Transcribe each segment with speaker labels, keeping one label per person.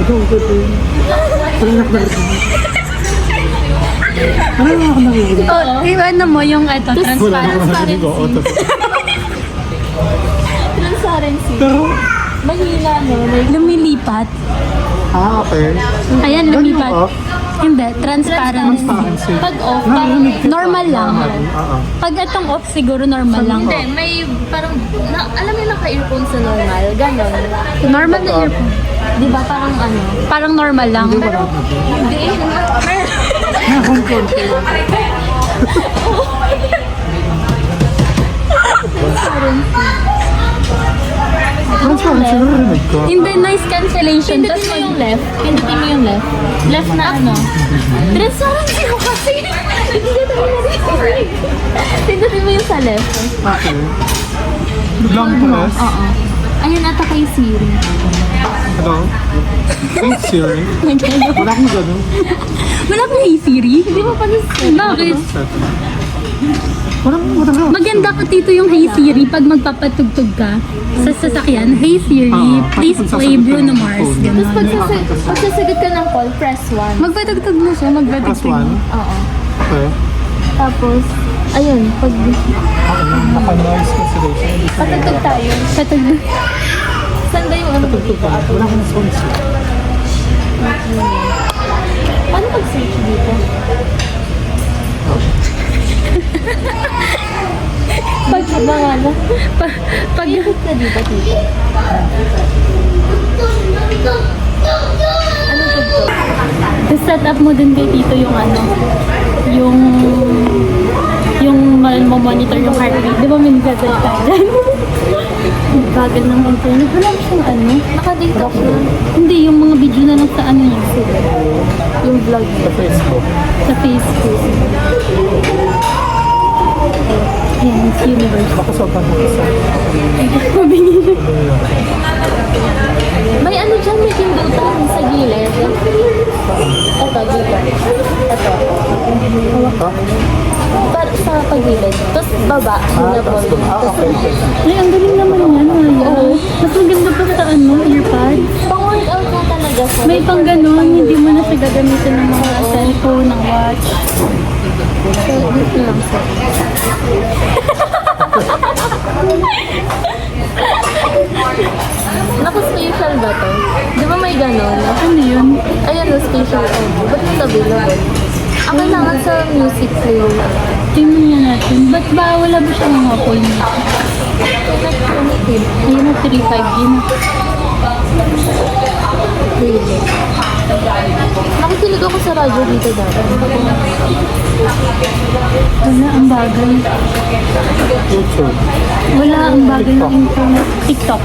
Speaker 1: Ikaw, pwede. Palinak na rin. Ano na ako nakikita?
Speaker 2: Oh, ano mo yung ito,
Speaker 1: Wala na ako
Speaker 2: transparency.
Speaker 1: nakikita.
Speaker 3: Transparency.
Speaker 1: Pero,
Speaker 3: Mahina, no? Like,
Speaker 2: Lumilipat.
Speaker 1: okay.
Speaker 2: Ayan, lumipat.
Speaker 1: Ganun off?
Speaker 2: Hindi, transparency.
Speaker 1: Transparency.
Speaker 3: pag off, parang
Speaker 1: Narinig kita.
Speaker 2: Normal lang.
Speaker 1: Oo.
Speaker 2: Pag itong off, siguro normal lang.
Speaker 3: hindi, may parang, alam mo yung naka-earphone sa normal, ganon.
Speaker 2: Normal na earphone.
Speaker 3: Di ba parang ano?
Speaker 2: Parang normal lang.
Speaker 1: Hindi, wala na.
Speaker 3: Hindi,
Speaker 1: Nakong konti. Transparency, narinig ko.
Speaker 2: Hindi, noise cancellation.
Speaker 3: pindutin mo yung left. Pindutin mo yung left. Left na ano? Transparency ko kasi. Hindi ko narinig. Pindutin mo yung sa left.
Speaker 1: Okay. Biglang press.
Speaker 3: Oo. Ayun ata kay Siri.
Speaker 1: Hello? Hey Siri. Wala akong gano'n.
Speaker 2: Wala pong hey Siri.
Speaker 3: Hindi mo pa
Speaker 2: Bakit?
Speaker 1: Walang
Speaker 2: Maganda ka dito yung Hey Siri pag magpapatugtog ka sa sasakyan. Hey Siri, please play Bruno Mars.
Speaker 3: Tapos
Speaker 2: Ganon.
Speaker 3: pagsasagot ka ng call, press 1.
Speaker 2: Magpatugtog na siya,
Speaker 1: Press
Speaker 2: magpatugtog.
Speaker 1: 1.
Speaker 3: Oo.
Speaker 1: Okay.
Speaker 3: Tapos, ayun, pag
Speaker 1: Naka-noise cancellation.
Speaker 3: patugtog tayo.
Speaker 2: Patugtog.
Speaker 3: Saan ba yung ano dito?
Speaker 1: Wala akong sounds.
Speaker 3: Paano pag-search dito? Pag mga ano?
Speaker 2: Pag
Speaker 3: Ikot ka dito, dito. Ano tugtog?
Speaker 2: set up mo din kay Tito yung ano, yung monitor yung heart rate. Di ba may nagsasalita dyan? Bagal ng internet. Wala mo siyang ano.
Speaker 3: Naka-detox na.
Speaker 2: Hindi, yung mga video na lang sa ano yun.
Speaker 3: Yung vlog mo.
Speaker 1: Sa Facebook.
Speaker 2: Sa Facebook. Yan, Miss Universe.
Speaker 1: Baka sobrang isa.
Speaker 2: Mabingin.
Speaker 3: May ano dyan, may pindutan sa gilid. Ito, dito. Ito.
Speaker 1: Ha?
Speaker 3: Para sa pagilid. Tapos baba,
Speaker 1: Ah, tapos
Speaker 3: volume.
Speaker 1: okay.
Speaker 2: Ay, ang galing naman yan, Maya. Mas maganda pa sa ano, earpods.
Speaker 3: Pang-workout na talaga siya.
Speaker 2: May pang ganun, hindi mo na siya gagamitin ng mga cellphone, ng watch.
Speaker 3: Dito lang siya. Naka-spatial ba to? Di ba may ganon?
Speaker 2: Ano yun?
Speaker 3: Ayan o, spatial audio. Ba't it's available? Ang kailangan sa music player lang.
Speaker 2: Tingnan nga natin. Ba't ba wala ba siya mga call nito? Ayun na, 3.5 yun.
Speaker 3: Really? Nakikinig ako sa radyo dito dati.
Speaker 2: Wala, ang bagal.
Speaker 1: YouTube.
Speaker 2: Wala, ang bagal ng internet. TikTok.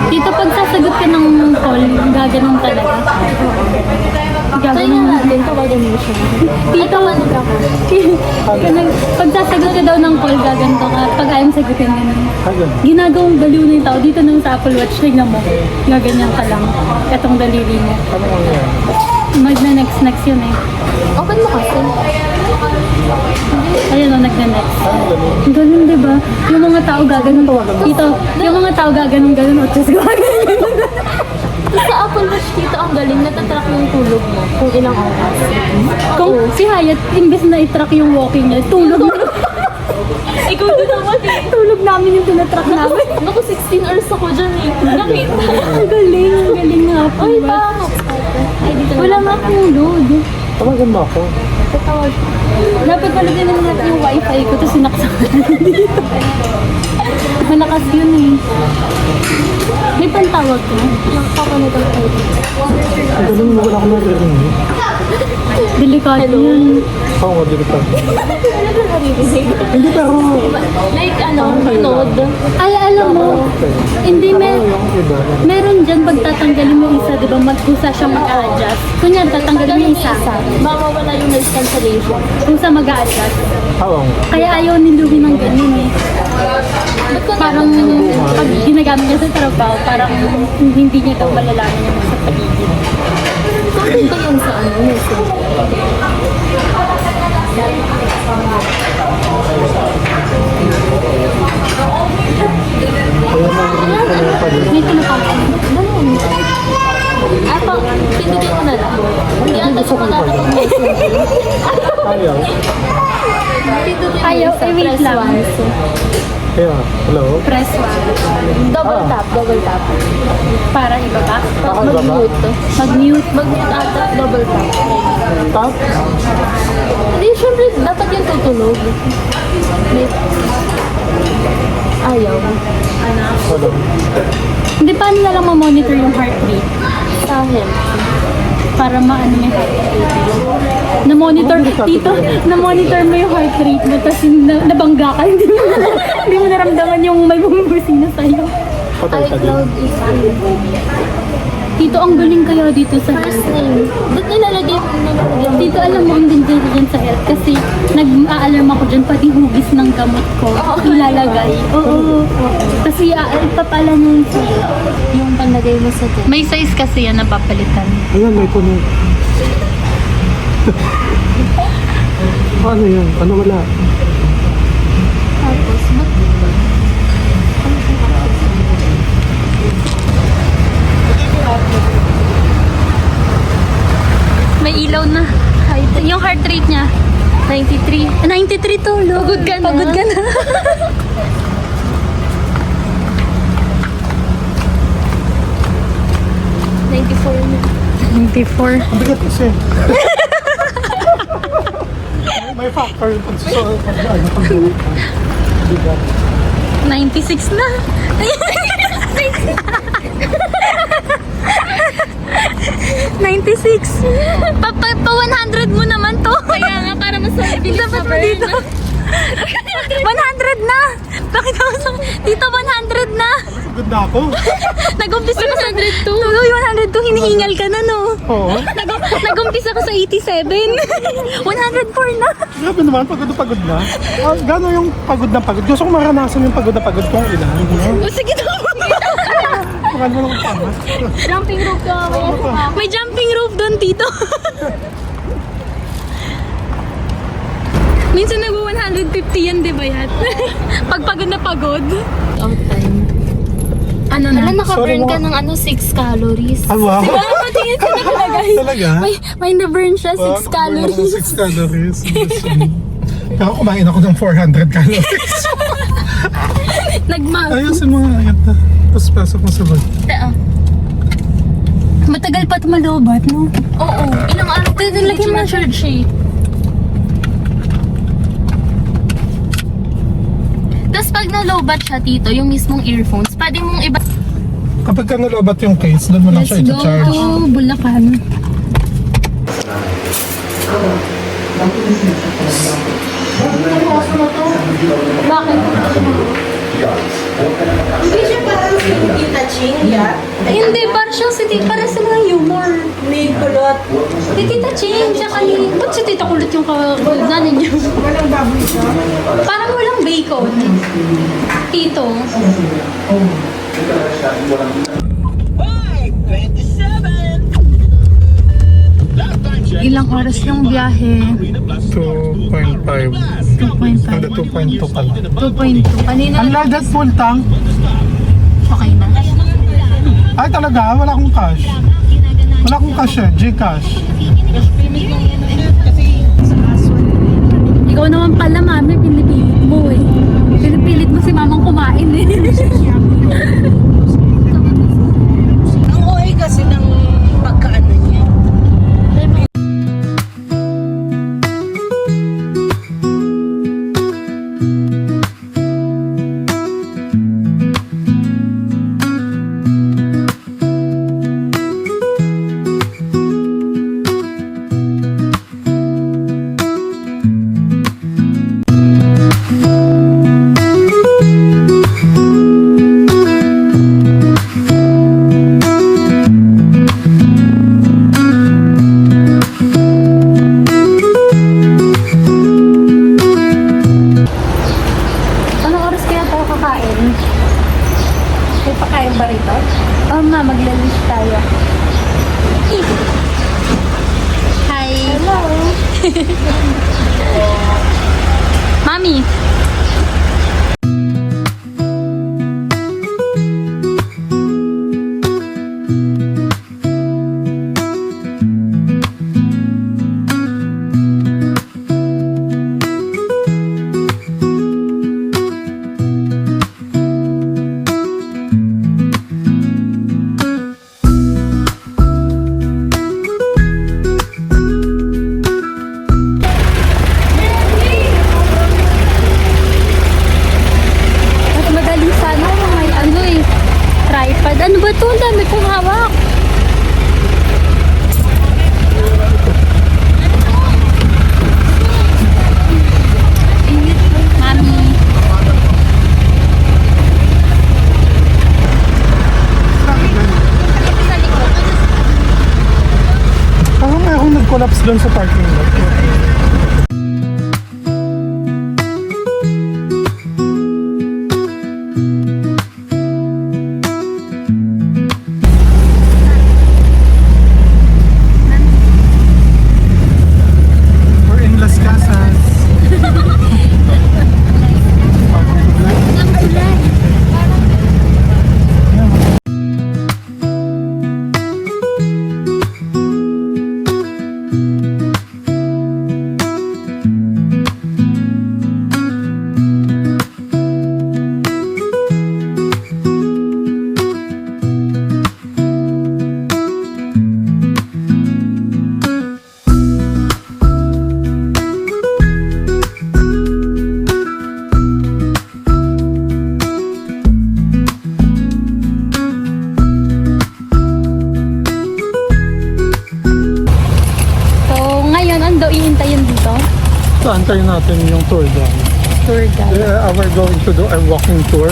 Speaker 2: Dito pag sasagot ka ng call, gaganon talaga.
Speaker 3: Kaya
Speaker 2: Gaganon.
Speaker 3: natin, tawagan mo siya.
Speaker 2: Dito, pag sasagot ka daw ng call, gaganto ka. Pag ayaw sagutin ka nun.
Speaker 1: Ayun.
Speaker 2: Ginagawang baliw na yung tao. Dito nang sa Apple Watch, tignan mo. Gaganyan ka lang. Itong daliri mo.
Speaker 1: Ano nga yan?
Speaker 2: Magna-next yun eh.
Speaker 3: Open mo kasi.
Speaker 2: Ayun o, nagna-next.
Speaker 1: Ano ganun?
Speaker 2: Ang galing, di ba? Yung mga tao gaganon. Dito, yung mga tao gaganon. O, just gaganon.
Speaker 3: Tapos sa Apple Watch dito, ang galing, natatrack yung tulog mo. Kung ilang oras.
Speaker 2: Kung si Hayat, imbes na i-track yung walking niya, tulog na.
Speaker 3: Ikaw din naman eh.
Speaker 2: Tulog namin yung tinatrack namin.
Speaker 3: Naku, 16 hours ako dyan eh. Nakita.
Speaker 2: Ang galing nga po.
Speaker 3: Ay, bakit? Ay, dito na.
Speaker 2: Wala nga akong load.
Speaker 1: Tawagan mo ako.
Speaker 3: Tatawag.
Speaker 2: Dapat pala din naman natin yung wifi ko, tapos sinaksak ko dito. Malakas yun eh. May pantawag ko.
Speaker 3: Nakapanit ang tayo.
Speaker 1: Ang galing mo, wala akong narinig.
Speaker 2: Delikado yun.
Speaker 1: Oo nga, dito pa.
Speaker 3: Ano ka naririnig?
Speaker 1: Hindi, pero...
Speaker 3: Like ano, node.
Speaker 2: Ay, alam mo,
Speaker 1: Okay.
Speaker 2: hindi
Speaker 1: Yung iba.
Speaker 2: meron dyan pag tatanggalin mo isa, di ba, magkusa siya mag-a-adjust. Kunyari, tatanggalin mo yung isa,
Speaker 3: Mawawala yung noise cancellation.
Speaker 2: kusa mag-a-adjust.
Speaker 1: Oo.
Speaker 2: Kaya ayaw ni Louie ng ganun eh. Parang pag ginagamit niya sa trabaho, parang hindi niya daw malalaman yung sa paligid.
Speaker 3: Bakit ba yun sa ano? Music?
Speaker 1: Kaya narinig ko na pa din.
Speaker 2: May tinatawag.
Speaker 3: Ano?
Speaker 1: Gusto ko ba yan? Ayaw.
Speaker 2: Ayaw, eh, wait lang.
Speaker 1: Kaya, hello?
Speaker 2: Press 1.
Speaker 3: Double tap, double tap.
Speaker 2: Para ibaba.
Speaker 1: Baka ba?
Speaker 3: Mag-mute.
Speaker 2: Mag-mute.
Speaker 3: Mag-tap, double tap.
Speaker 1: Tap?
Speaker 3: Hindi, syempre, dapat yung tutunog. May- Ayaw.
Speaker 1: Hello?
Speaker 2: Hindi, paano na lang ma-monitor yung heart rate?
Speaker 3: Sa akin.
Speaker 2: Para maano may heart rate. Na-monitor, dito, na-monitor mo yung heart rate mo, tapos nabangga ka, hindi mo naramdaman yung may bumubusina sa'yo.
Speaker 1: Patay ka din.
Speaker 3: iCloud is
Speaker 2: Tito, ang galing kaya dito sa
Speaker 3: first
Speaker 2: health.
Speaker 3: name. Ba't nilalagay mo?
Speaker 2: Tito, alam mo, ang ganda dyan sa health kasi nag-a-alarm ako dyan, pati hugis ng gamot ko. Ilalagay. Oo. Kasi ipapala nyo sa'yo.
Speaker 3: Yung panlagay mo sa tent.
Speaker 2: May size kasi yan na papalitan.
Speaker 1: Ayan, may puno. Ano yan? Ano wala?
Speaker 3: Tapos, ba't
Speaker 2: May ilaw na. Yung heart rate niya.
Speaker 3: 93?
Speaker 2: 93 to, lo.
Speaker 3: Pagod ka na.
Speaker 2: Pagod ka na.
Speaker 3: na.
Speaker 2: 94.
Speaker 1: Ang bigat kasi. May factor yung bigat.
Speaker 2: 96 na. 96. Pa 100 mo naman to.
Speaker 3: Kaya nga, para mas mabilis
Speaker 2: Dapat mo
Speaker 3: ma-burn.
Speaker 2: dito. 100 na. Bakit ako sa... Dito 100 na.
Speaker 1: Good na ako.
Speaker 2: Nag-umpisa ka sa
Speaker 3: 102.
Speaker 2: Tuloy 102. Hinihingal ka na, no?
Speaker 1: Oo.
Speaker 2: Nag-umpisa ka sa 87. 104 na.
Speaker 1: Grabe naman, pagod na pagod na. Gano'n yung pagod na pagod? Gusto ko maranasan yung pagod na pagod kung ilan.
Speaker 2: O, sige na.
Speaker 1: Pakal mo lang pangas.
Speaker 3: Jumping rope ka mamaya sa kama.
Speaker 2: May jumping rope doon, Tito. Minsan nag-150 yan, di ba yan? Pag pagod na pagod.
Speaker 3: Out time.
Speaker 2: Ano na?
Speaker 3: Alam, naka-burn
Speaker 1: Sorry,
Speaker 3: ka ng 6 calories.
Speaker 1: Ah, wow.
Speaker 2: Diba? Patingin sa nakalagay.
Speaker 1: Talaga?
Speaker 2: May na-burn siya, 6 calories.
Speaker 1: 6 calories. Pero kumain ako ng 400 calories.
Speaker 2: Nagmag.
Speaker 1: Ayusin mo nga. Ayan na. Tapos pasok mo sa bag.
Speaker 2: Matagal pa tumalubat, no?
Speaker 3: Oo. Ilang araw ka
Speaker 2: Lagyan
Speaker 3: hindi
Speaker 2: mo
Speaker 3: na charge eh. Tapos pag na-lowbat siya, Tito, yung mismong earphones, pwede mong iba...
Speaker 1: Kapag ka nalobat yung case, doon mo lang siya i-charge.
Speaker 2: Bulacan.
Speaker 3: Bakit?
Speaker 4: Hindi siya parang si Tita Ching, ya?
Speaker 2: Hindi, parang siyang si Tita. Parang sila yung humor.
Speaker 4: May kulot.
Speaker 2: Si Tita Ching, tsaka ni... Ba't si Tita Kulot yung kagulan niyo?
Speaker 4: Walang baboy siya.
Speaker 2: Parang walang bacon. Tito. Ilang oras yung biyahe?
Speaker 1: 2.5.
Speaker 2: 2.5.
Speaker 1: Hanggang 2.2 pala.
Speaker 2: 2.2. Kanina,
Speaker 1: Unleaded full tank.
Speaker 2: okay na.
Speaker 1: Ay talaga, wala akong cash. Wala akong cash eh, Gcash.
Speaker 2: Ikaw naman pala, mami, pinipilit mo eh. Pinipilit mo si mamang kumain eh.
Speaker 4: Ang OA kasi ng pagkaano niya.
Speaker 2: Anong oras kaya tayo kakain? May pakain ba rito? Oo nga, maglalunch tayo. Hi! Hello! Mami!
Speaker 1: collapse doon sa parking lot. We're in Las Casas.
Speaker 2: So, ngayon, ando iintayin dito?
Speaker 1: So, antayin natin yung tour guide.
Speaker 2: Tour guide.
Speaker 1: We're going to do a walking tour.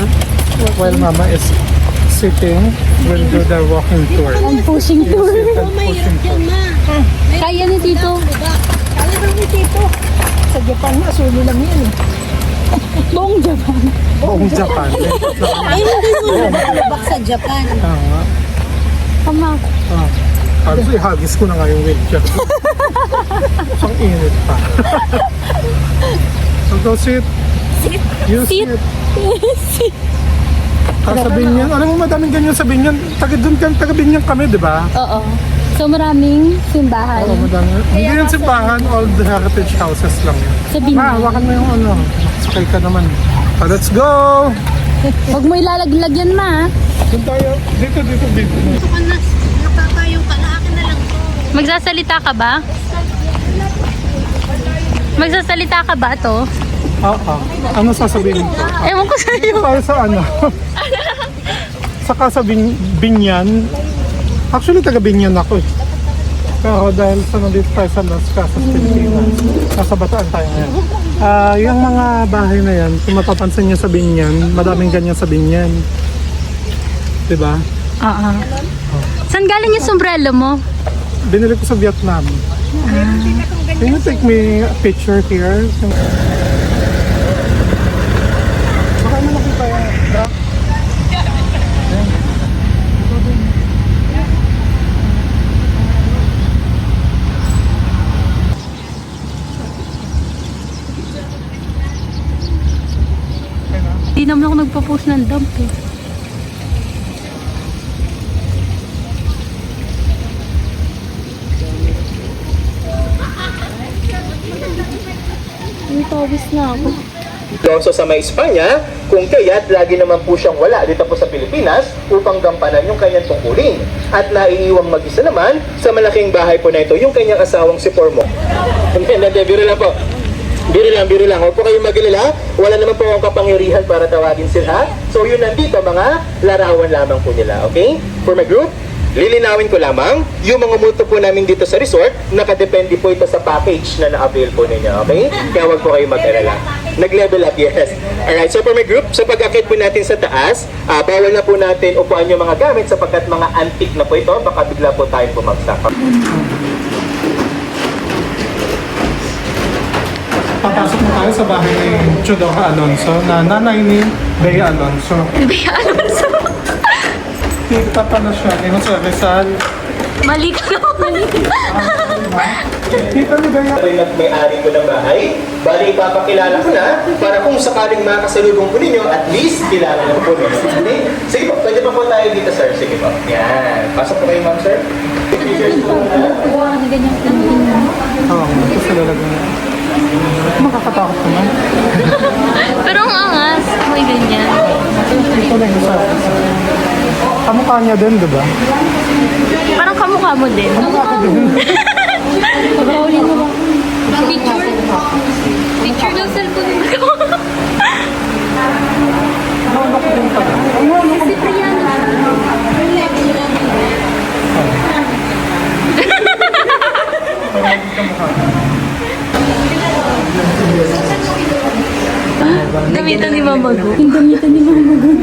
Speaker 1: While Mama is sitting, we'll do the walking tour.
Speaker 2: Ang pushing tour.
Speaker 1: Pushing tour.
Speaker 2: Kaya ni Tito.
Speaker 4: Kaya daw ni Tito. Sa Japan na, sulo lang yan eh.
Speaker 2: Buong Japan.
Speaker 1: Buong Japan.
Speaker 4: Ay, hindi mo na malabak sa Japan.
Speaker 1: Tama.
Speaker 2: Tama.
Speaker 1: Halos ihagis ko na nga yung wheelchair ko. Ang init pa. So go sit. You sit. Sa Binyan. Alam mo madaming ganyan sa Binyan. Taga Binyan kami, di ba?
Speaker 2: Oo. So, maraming simbahan.
Speaker 1: Oo, madami. Hindi yan simbahan, all the heritage houses lang yan.
Speaker 2: Sa Binyan.
Speaker 1: Hawakan mo yung ano. Sakay ka naman. Let's go!
Speaker 2: Huwag mo ilalaglag yan, ma.
Speaker 1: Doon tayo. Dito.
Speaker 4: Ito ka na, nakatayo ka na, akin na lang to.
Speaker 2: Magsasalita ka ba? Magsasalita ka ba to?
Speaker 1: Oo. Ano sasabihin ko?
Speaker 2: Ewan ko sa'yo.
Speaker 1: Tayo sa ano? Saka sa Binyan. Actually, taga Binyan ako eh. Pero dahil sa nandito tayo sa Las Casas, Pilipinas, nasa Bataan tayo ngayon. Yung mga bahay na yan, kung mapapansin nyo sa Binyan, madaming ganyan sa Binyan. Diba?
Speaker 2: Oo. Saan galing yung sombrero mo?
Speaker 1: Binili ko sa Vietnam. Can you take me a picture here? Baka mo nakita yung truck.
Speaker 2: Hindi naman ako nagpo-post ng dump eh. Ay, pawis na ako.
Speaker 5: Alonso sa may Espanya, kung kaya't lagi naman po siyang wala dito po sa Pilipinas upang gampanan yung kanyang tungkulin. At naiiwang mag-isa naman sa malaking bahay po na ito yung kanyang asawang si Pormo. Hindi, biro lang po. Biro lang. Huwag po kayong mag-alala. Wala naman po akong kapangyarihan para tawagin sila. So yun nandito, mga larawan lamang po nila. Okay? For my group, lilinawin ko lamang, yung mga multo po namin dito sa resort, nakadepende po ito sa package na na-avail po ninyo, okay? Kaya huwag po kayong mag-alala. Nag-level up, yes. Alright, so for my group, sa pag-akit po natin sa taas, bawal na po natin upuan yung mga gamit sapagkat mga antique na po ito, baka bigla po tayong bumagsak.
Speaker 1: Papasok na tayo sa bahay ni Chodora Alonso, na nanay ni Bea Alonso.
Speaker 2: Bea Alonso.
Speaker 1: Tita pa na siya, ni Jose Rizal.
Speaker 2: Mali ka na.
Speaker 1: Tita ni Bea.
Speaker 5: Ako yung may-ari ko ng bahay, bali ipapakilala ko na para kung sakaling makasalubong po ninyo, at least kilala na po ninyo. Okay? Sige po, pwede pa po tayo dito, sir. Sige po. Yan. Pasok po kayo, ma'am, sir. Pictures po na.
Speaker 2: Ganyan tingin.
Speaker 1: Oo, ito sa lalagyan. Makakatakot naman.
Speaker 2: Pero ang angas. May ganyan.
Speaker 1: Ito na yung sa kamukha niya din, di ba?
Speaker 2: Parang kamukha mo din. Pag-huli mo ba? Picture? Picture ng cellphone ko. Si Priyanka. Damitan ni Mama Go. Yung damitan ni Mama Go.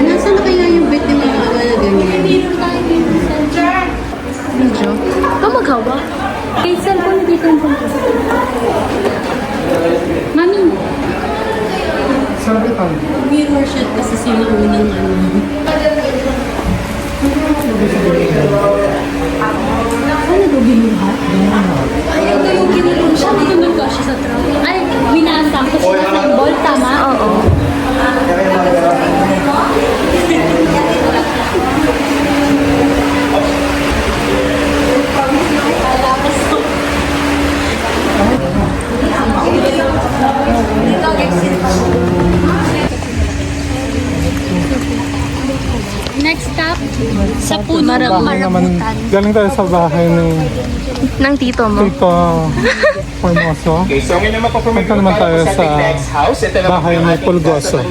Speaker 4: Nasaan na kaya yung bet yung mga ganyan?
Speaker 2: Video. Ikaw maghawa. Kay cellphone na dito yung punto. Mami,
Speaker 1: Sabi tayo.
Speaker 4: Mirror shot kasi sila unang ano.
Speaker 2: ano daw binuhat?
Speaker 4: Ay, ito yung kinulong siya.
Speaker 2: Siya nagtunod ka siya sa truck. Ay, winasang ko siya sa ball, tama? Oo. Next stop, sa puno ng
Speaker 1: Bahay naman,
Speaker 2: marabutan.
Speaker 1: galing tayo sa bahay ni
Speaker 2: Ng tito mo.
Speaker 1: Tito Formoso.
Speaker 5: Okay, so ngayon naman po
Speaker 1: Punta naman tayo sa
Speaker 5: next house. Ito naman
Speaker 1: bahay
Speaker 5: po yung
Speaker 1: ni
Speaker 5: ating
Speaker 1: Pulgoso.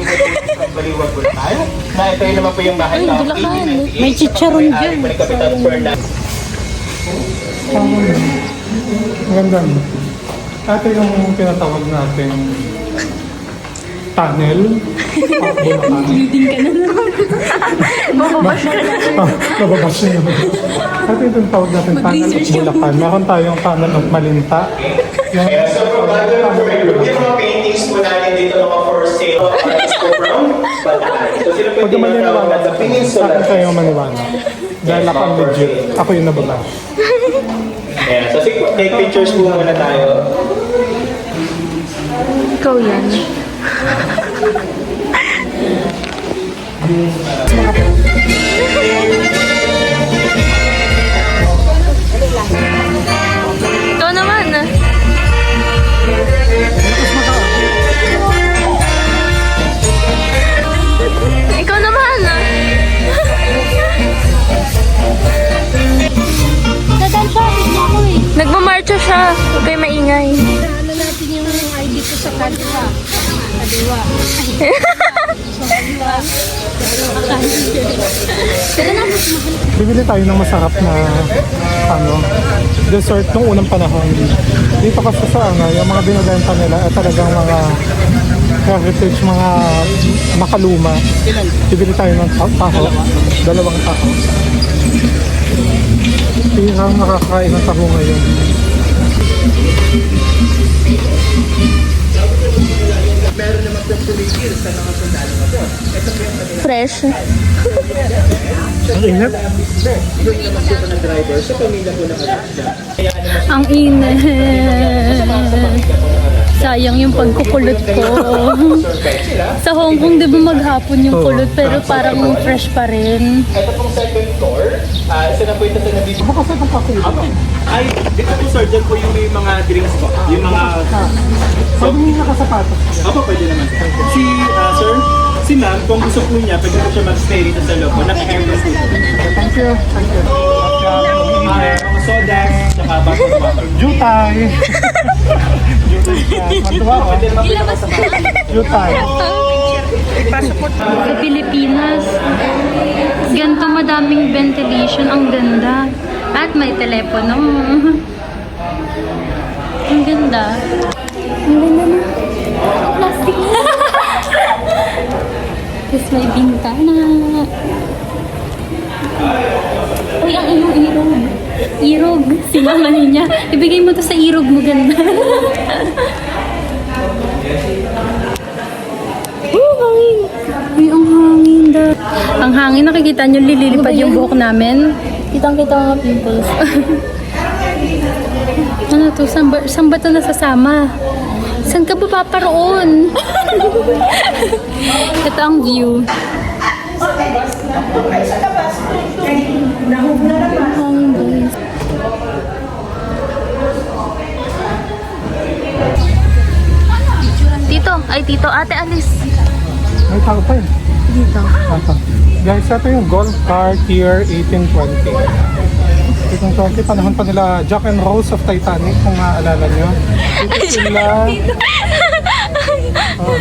Speaker 5: Baliwag po tayo. Na ito yun naman po yung bahay na
Speaker 2: Bulacan.
Speaker 4: May chicharon dyan.
Speaker 5: Kapitan Fernando.
Speaker 1: Ang ganda. Ito yung tinatawag natin tunnel.
Speaker 2: Mababash ka na.
Speaker 1: Nababash na naman. Ito yung tinatawag natin tunnel of Bulacan. Meron tayong tunnel of Malinta. Yung
Speaker 5: Yeah, so from background of yung mga paintings po natin dito mga for sale artists po from Bulacan. So sila po
Speaker 1: pag
Speaker 5: yung
Speaker 1: maniwala,
Speaker 5: tinatawag sa
Speaker 1: sa
Speaker 5: Peninsula.
Speaker 1: akin kayo maniwala. Dahil ako ang legit. Ako yung nababash.
Speaker 5: Yeah, so take pictures po muna tayo.
Speaker 2: Ikaw yan. Ikaw naman. Ikaw naman. Dadal siya, bigla ko eh. Nagmamarcha siya. Huwag kayo maingay.
Speaker 4: Ano natin yung ID ko sa kanila. Kadiwa.
Speaker 1: Bibili tayo ng masarap na dessert nung unang panahon. Dito kasi sa yung mga binibenta nila ay talagang mga heritage, mga makaluma. Bibili tayo ng taho, 2 taho. Pinang nakakain ng taho ngayon.
Speaker 2: Fresh.
Speaker 1: Ang init.
Speaker 2: Ang init. Sayang yung pagkukulot ko. Sa Hong Kong, di ba maghapon yung kulot pero parang fresh pa rin.
Speaker 5: Ito pong second floor. Isa na po ito sa nabisi.
Speaker 1: Baka sa pang
Speaker 5: Ay, dito po sir, dyan po yung may mga drinks po. Yung mga...
Speaker 1: Pwede mo nakasapatos.
Speaker 5: Opo, pwede naman. Si, sir, si ma'am, kung gusto po niya, pwede po siya mag-stay rito sa loob. Naka-aircon po.
Speaker 1: Thank you. Thank you.
Speaker 5: Mga sodas, tsaka bottled water.
Speaker 1: Jutay. Jutay. Matuwa ko. Jutay.
Speaker 2: Sa Pilipinas, ganito madaming ventilation. Ang ganda. At may telepono. Ang ganda. Ang ganda na. Ang plastic. Tapos may bintana. Uy, ang iyong irog. Irog. Sinanganin niya. Ibigay mo to sa irog mo, ganda. Hangin. Uy, ang hangin da. Ang hangin, nakikita nyo, lililipad yung buhok namin. Kitang-kita mga pimples. Ano to? Saan ba ito nasasama? Saan ka ba paparoon? Ito ang view. Hangin, guys. Tito, ay tito, ate Alice.
Speaker 1: May tao pa eh.
Speaker 2: Dito.
Speaker 1: Ito. Guys, ito yung Golf Car Year 1820. 1820, panahon pa nila Jack and Rose of Titanic, kung maaalala nyo. Ito sila...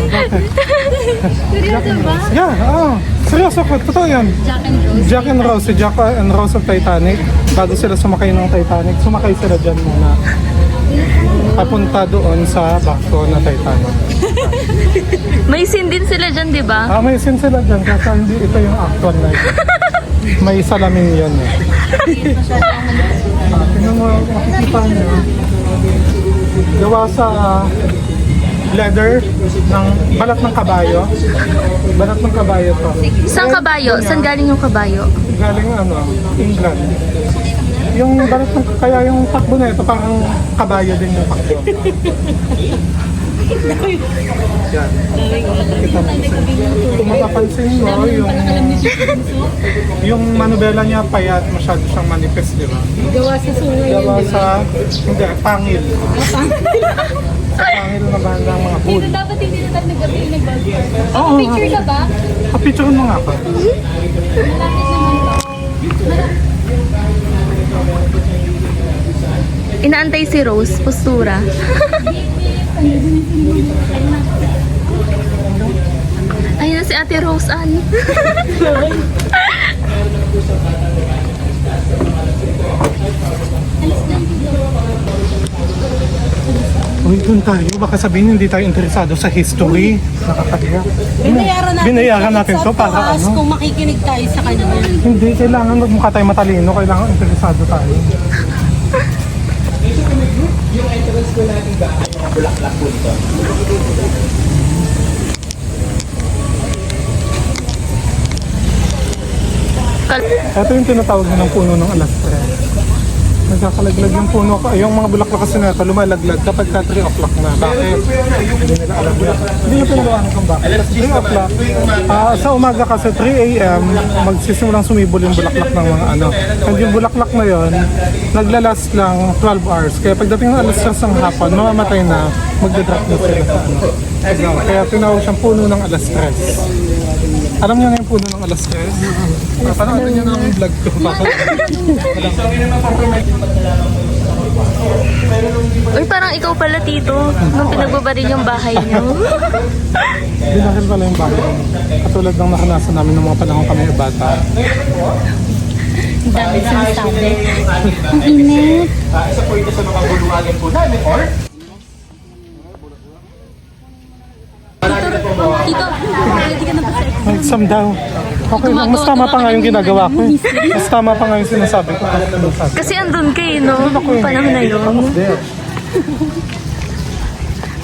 Speaker 1: bakit?
Speaker 2: Seryoso ba?
Speaker 1: Yeah, seryoso ko, totoo yan.
Speaker 2: Jack and Rose.
Speaker 1: Jack and Rose, si Jack and Rose of Titanic. Bago sila sumakay ng Titanic, sumakay sila dyan muna. papunta doon sa barko na Titanic.
Speaker 3: May scene din sila dyan, di ba?
Speaker 1: May scene sila dyan kasi hindi ito yung actual na yun. May salamin yun eh. Tingnan mo, makikita nyo. Gawa sa leather ng balat ng kabayo. Balat ng kabayo to.
Speaker 3: Saan kabayo? Saan galing yung kabayo?
Speaker 1: Galing England. Yung balat ng kaya yung takbo na ito parang kabayo din yung takbo. Yan. Kita mo. Kung mapapansin mo, yung manubela niya payat, masyado siyang manifest, di ba?
Speaker 4: Gawa sa sungay.
Speaker 1: Gawa sa, hindi, pangil. Sa pangil na banda ng mga food.
Speaker 2: Dapat hindi na tayo nag-gabi.
Speaker 1: Oo.
Speaker 2: Picture ka ba?
Speaker 1: Kapicturean mo nga ako.
Speaker 2: Malapit naman to.
Speaker 3: Inaantay si Rose, postura. Ayun na si Ate Rose Ann.
Speaker 1: Uy, doon tayo. Baka sabihin hindi tayo interesado sa history. Nakakaliya. Binayaran natin to para ano?
Speaker 4: Kung makikinig tayo sa kanya.
Speaker 1: Hindi, kailangan magmukha tayo matalino. Kailangan interesado tayo.
Speaker 5: Yung entrance ko natin bahay, mga bulaklak po ito.
Speaker 1: Ito yung tinatawag ng puno ng alas 3. Nagkakalaglag yung puno. Yung mga bulaklak kasi na ito, lumalaglag kapag ka 3 o'clock na. Bakit? Hindi nila alam na. Hindi nyo pinagawa kung bakit. 3 o'clock. Sa umaga kasi 3 a.m. magsisimulang sumibol yung bulaklak ng mga ano. And yung bulaklak na yon naglalast lang 12 hours. Kaya pagdating ng alas 3 ng hapon, mamamatay na, magdadrop na sila sa ano. Kaya tinawag siyang puno ng alas 3. Alam niyo na yung puno ng alas 3? Panoorin niyo na ang vlog ko.
Speaker 3: Uy, parang ikaw pala, Tito. Nung pinagbabaril yung bahay niyo.
Speaker 1: Binakil pala yung bahay. Katulad ng naranasan namin ng mga panahon kami bata.
Speaker 2: Ang dami sinasabi. Ang init.
Speaker 5: Isa po ito sa mga buluhagan po namin or
Speaker 2: Tito, ready ka na ba sa exam?
Speaker 1: Exam daw. Okay lang. Mas tama pa nga yung ginagawa ko. Mas tama pa nga yung sinasabi ko.
Speaker 3: Kasi andun kayo, no? Panahon na yun.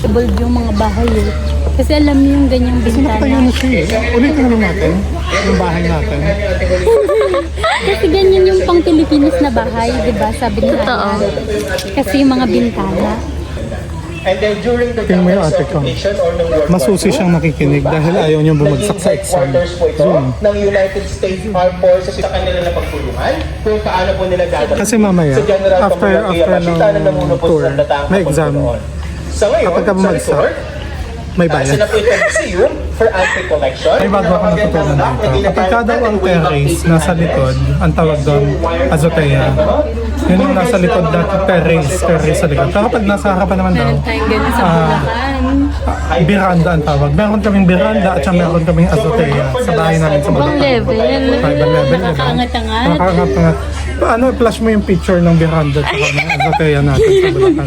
Speaker 2: Evolve yung mga bahay eh. Kasi alam niyo yung ganyang
Speaker 1: Tayo
Speaker 2: bintana.
Speaker 1: na siya eh. Ulitin na lang natin yung bahay natin.
Speaker 2: Kasi ganyan yung pang Pilipinas na bahay, di ba? Sabi ni
Speaker 3: Totoo.
Speaker 2: Ana. Kasi yung mga bintana.
Speaker 5: and then during the
Speaker 1: Tingnan mo yung ate ko.
Speaker 5: occupation or ng World
Speaker 1: Masusi siyang nakikinig dahil ayaw niyang bumagsak sa exam.
Speaker 5: headquarters po ito ng United States Armed Forces sa kanila na pagpulungan kung paano po nila gagawin.
Speaker 1: Kasi mamaya,
Speaker 5: Sa General
Speaker 1: after
Speaker 5: Kamulang
Speaker 1: ng
Speaker 5: namuno po
Speaker 1: tour,
Speaker 5: sa Datang
Speaker 1: may exam.
Speaker 5: Sa ngayon,
Speaker 1: Kapag ka
Speaker 5: sa
Speaker 1: bumagsak,
Speaker 5: resort,
Speaker 1: may bayad.
Speaker 5: sila po itong museum for anti-collection.
Speaker 1: May bago ako natutunan dito. Kapag ka daw ang terrace nasa likod, ang tawag doon, azotea. Yun yung nasa likod dati, terrace sa likod. Pero kapag nasa harapan naman daw,
Speaker 2: Tayong ganyan sa Bulacan.
Speaker 1: biranda ang tawag. Meron kaming biranda at saka meron kaming azotea sa bahay namin sa
Speaker 3: Ibang
Speaker 1: Bulacan.
Speaker 3: level.
Speaker 1: Ibang level, diba?
Speaker 2: Nakaangat-angat.
Speaker 1: Nakaangat-angat. Paano, flash mo yung picture ng biranda at saka ng azotea natin sa Bulacan.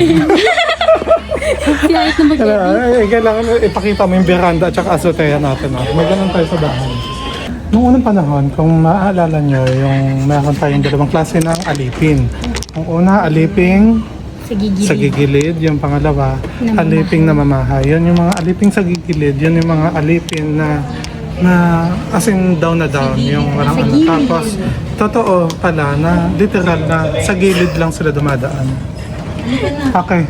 Speaker 2: Si Ait na mag-edit.
Speaker 1: Kailangan ipakita mo yung veranda at saka azotea natin. May ganun tayo sa bahay. Noong unang panahon, kung maaalala nyo, yung meron tayong dalawang klase ng alipin. Ang una, aliping sa gigilid. Yung pangalawa, aliping na mamahay. Yun yung mga aliping sa gigilid. Yun yung mga alipin na as in down na down. Yung parang ano. Tapos, totoo pala na literal na sa gilid lang sila dumadaan. Okay.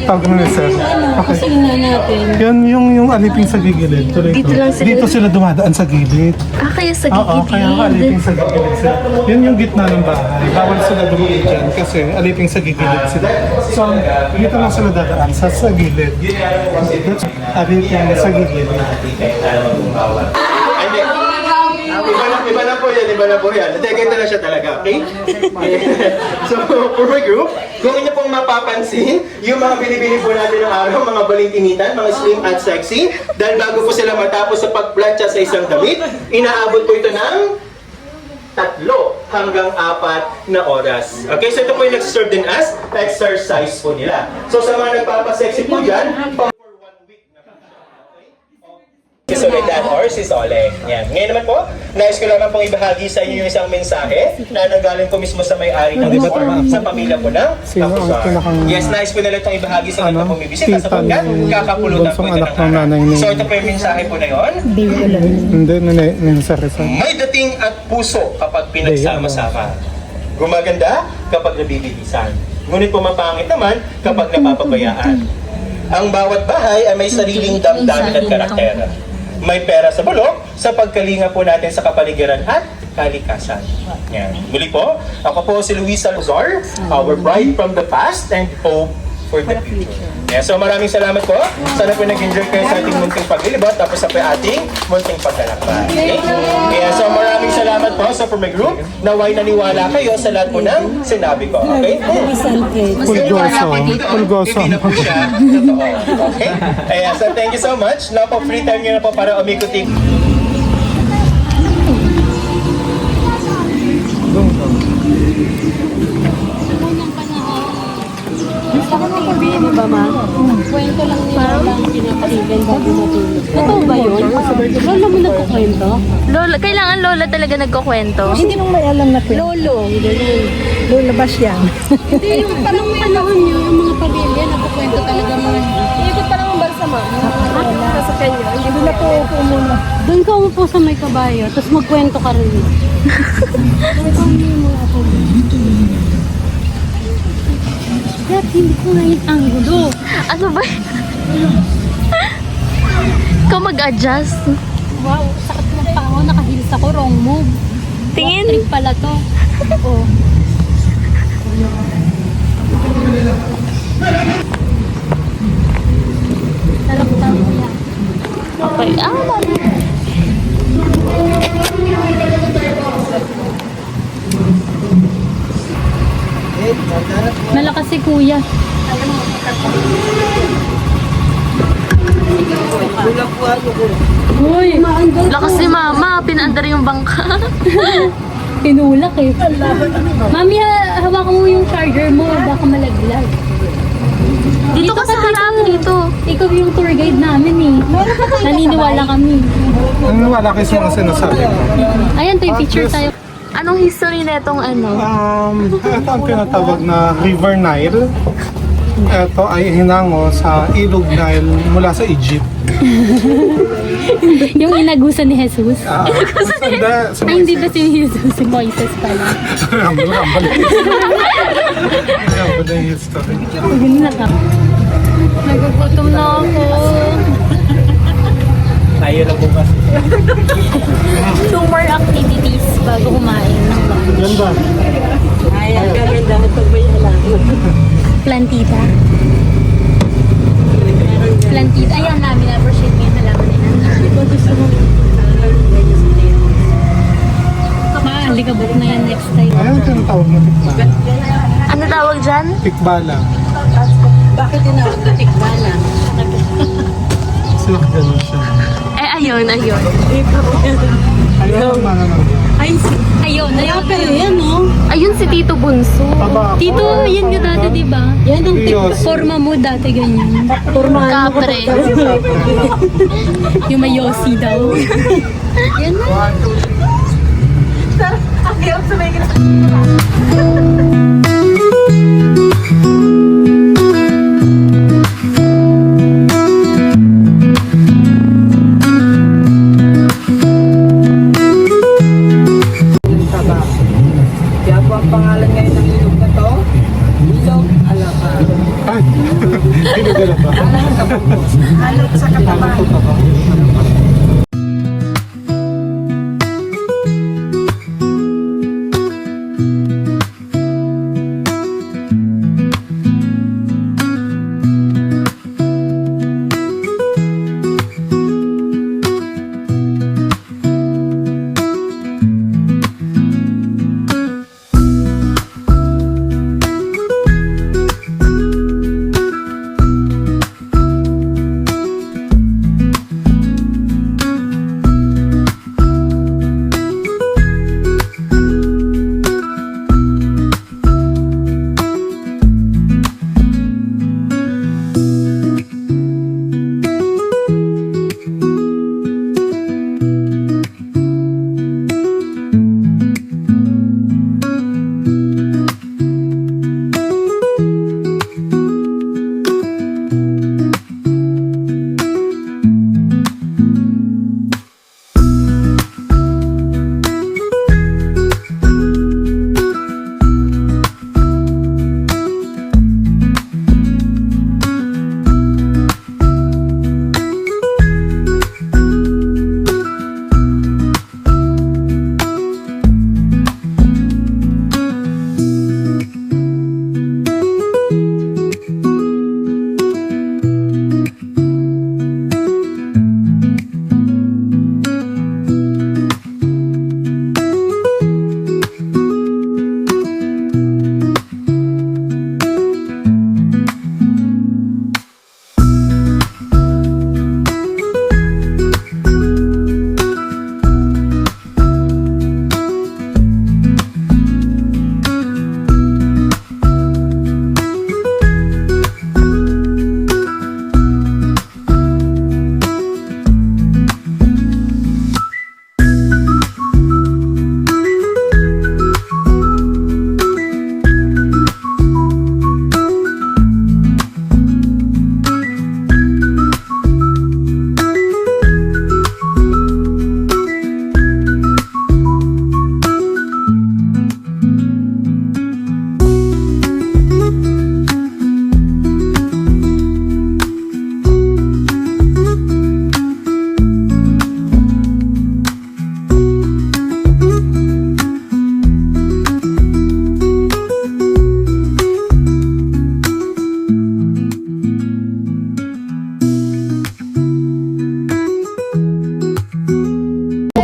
Speaker 1: Tawag na ni sir. Okay.
Speaker 2: Kasi nga natin.
Speaker 1: Yan yung aliping sa gigilid. Tuloy
Speaker 3: Dito lang sila-
Speaker 1: Dito sila dumadaan sa gilid.
Speaker 3: Kaya sa
Speaker 1: Oo, kaya nga aliping sa gigilid sila. Yun yung gitna ng bahay. Bawal sila dumaan dyan kasi aliping sa gigilid sila. So, dito lang sila dadaan sa gilid. That's aliping sa gigilid.
Speaker 5: Iba na po yan. Hindi, ganito na siya talaga, okay? So, for my group, kung inyo pong mapapansin, yung mga binibili po natin ng araw, mga balintinitan, mga slim at sexy, dahil bago po sila matapos sa pagplancha sa isang damit, inaabot po ito ng 3 hanggang 4 na oras. Okay, so ito po yung nag-serve din as exercise po nila. So sa mga nagpapasexy po dyan, for 1 week na po siya. Okay? Si Soledad or si Sole. Yan. Ngayon naman po, nais ko naman pong ibahagi sa inyo yung isang mensahe na nanggaling po mismo sa may-ari ng resort, sa pamilya po ng
Speaker 1: Sino ang
Speaker 5: Kapusar.
Speaker 1: pinakang-
Speaker 5: Yes, nais ko na lang itong ibahagi sa
Speaker 1: Ano?
Speaker 5: mga bumibisita
Speaker 1: Tita
Speaker 5: sapagkat
Speaker 1: ni
Speaker 5: kakapulutan po
Speaker 1: bunsong
Speaker 5: ito
Speaker 1: anak
Speaker 5: ng
Speaker 1: ng nanay
Speaker 5: araw.
Speaker 1: ni-
Speaker 5: So ito po yung mensahe po na yun.
Speaker 1: Hindi, sa Rizal.
Speaker 5: May dating at puso kapag pinagsama-sama. Gumaganda kapag nabibilisan. Ngunit pumapangit naman kapag napapabayaan. Ang bawat bahay ay may sariling damdamin at karakter. May pera sa bulok sa pagkalinga po natin sa kapaligiran at kalikasan. Yan. Muli po, ako po si Luisa Luzar, our bride from the past and hope for the future. Yeah, so maraming salamat po. Sana po nag-enjoy kayo sa ating munting paglilibot tapos sa ating munting paglalakbay. Okay? Yeah, so maraming salamat po sa for my group. Naway naniwala kayo sa lahat po ng sinabi ko. Okay?
Speaker 1: Pulgoso. Pulgoso.
Speaker 5: Hindi na po siya totoo. Okay? Ayan, so thank you so much. Now po, free time nyo na po para umikutin.
Speaker 2: Kwento lang nila lang pinapasigan bago matulog. Totoo ba yun? Lola mo nagkukwento?
Speaker 3: Lola, kailangan lola talaga nagkukwento.
Speaker 4: Hindi nung may alam na kwento.
Speaker 2: Lolo, ganun.
Speaker 4: Lola ba siya?
Speaker 2: Hindi, yung parang panahon niyo, yung mga pamilya, nagkukwento talaga mga... Ikot pa naman balsama. Sa kanya.
Speaker 4: Hindi na po upo muna.
Speaker 2: Doon ka umupo sa may kabayo, tapos magkwento ka rin. Dad, hindi ko nga yung anggulo.
Speaker 3: Ano ba? Ikaw mag-adjust.
Speaker 2: Wow, sakit ng pao, nakahils ako, wrong move.
Speaker 3: Tingin.
Speaker 2: Trip pala to. Oo. Tarap-tarap yan.
Speaker 3: Okay. Ah, dali.
Speaker 2: Malakas si kuya. Uy,
Speaker 3: Lakas ni mama. Pinaandar yung bangka.
Speaker 2: tinulak eh. Mami, hawakan mo yung charger mo, baka malaglag.
Speaker 3: Dito ka sa harap dito.
Speaker 2: Ikaw yung tour guide namin eh. Naniniwala kami.
Speaker 1: Wala kayo sa mga sinasabi ko.
Speaker 2: Ayan, tayo picture tayo.
Speaker 3: Anong history na itong ano?
Speaker 1: Ito ang tinatawag na River Nile. Ito ay hinango sa Ilog Nile mula sa Egypt.
Speaker 2: Yung inagusan ni Jesus. Ay, hindi ba si Jesus? Si Moises pala.
Speaker 1: Ang balik. Ang balik yung history.
Speaker 2: Ganun na ka.
Speaker 3: Nagugutom na ako.
Speaker 5: Tayo na bukas.
Speaker 2: 2 more activities bago kumain ng lunch.
Speaker 1: Yan ba?
Speaker 4: Ay, ang gaganda. Ito ba yung alam?
Speaker 2: Plantita. Plantita. Ayan namin, appreciate mo yung halaman nila. Gusto mo. Maalikabok na yan next time.
Speaker 1: Ayan ang tinatawag na tikbala.
Speaker 3: Ano tawag dyan?
Speaker 1: Tikbala.
Speaker 4: Bakit tinawag na tikbala?
Speaker 1: Kasi ganun siya.
Speaker 3: Eh, ayun.
Speaker 1: Ayun ang mananang.
Speaker 2: Ayun,
Speaker 4: Pero yan, no?
Speaker 3: Ayun si Tito Bunso.
Speaker 1: Taba.
Speaker 2: Tito, yan yung dati, di ba? Yan ang
Speaker 1: Yes.
Speaker 2: forma mo dati, ganyan.
Speaker 3: Kapre.
Speaker 2: Yung may Yossi daw. Yan na.
Speaker 4: Kaya po ang pangalan ngayon ng ilog na to, Ilog Alaba.
Speaker 1: Ay! Pinagala ba?
Speaker 4: Alog sa kataban.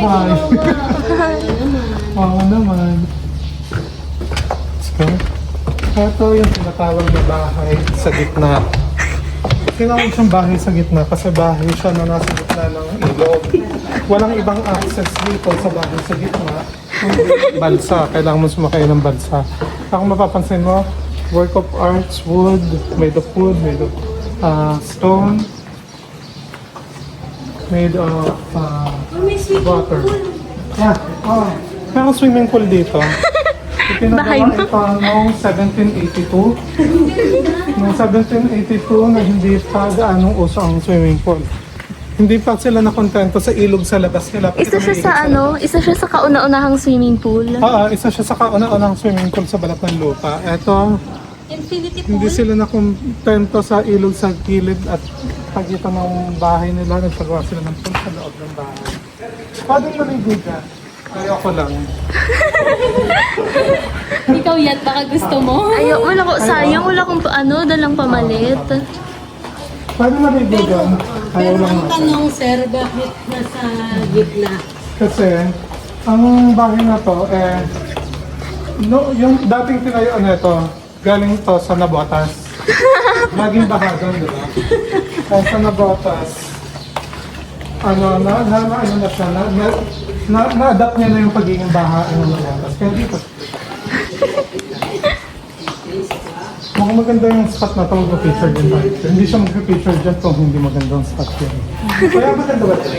Speaker 1: Hi. Oo naman. Let's go. Ito yung tinatawag na bahay sa gitna. Tinawag siyang bahay sa gitna kasi bahay siya na nasa gitna ng ilog. Walang ibang access dito sa bahay sa gitna. Kundi balsa. Kailangan mo sumakay ng balsa. Kung mapapansin mo, work of arts, wood, made of stone, made of water. Yeah, oh. Merong swimming pool dito.
Speaker 2: Bahay
Speaker 1: Ipinagawa
Speaker 2: mo?
Speaker 1: ito noong 1782. Noong 1782 na hindi pa gaanong uso ang swimming pool. Hindi pa sila nakontento sa ilog sa labas nila.
Speaker 2: Isa siya sa ano? Isa siya sa kauna-unahang swimming pool.
Speaker 1: Isa siya sa kauna-unahang swimming pool sa balat ng lupa. Ito,
Speaker 3: Infinity
Speaker 1: hindi sila nakontento sa ilog sa gilid at pagitan ng bahay nila. Nagpagawa sila ng pool sa loob ng bahay. Pwedeng maligo dyan. Ayoko lang.
Speaker 2: Ikaw yan, baka gusto mo?
Speaker 3: Wala ko, sayang, wala kong dalang pamalit.
Speaker 1: Pwede maligo dyan. Ayaw lang natin.
Speaker 4: Tanong, sir, bakit nasa gitna?
Speaker 1: Kasi, ang bahay na to, yung dating tinayuan nito, galing to sa Nabotas. Laging baha doon, di ba? Sa Nabotas, na siya, na-adapt niya na yung pagiging baha ng Nabotas. Kaya dito, mukhang maganda yung spot na ito, mag-feature din tayo. Hindi siya mag-feature dyan kung hindi maganda yung spot yun. Kaya maganda ba ito?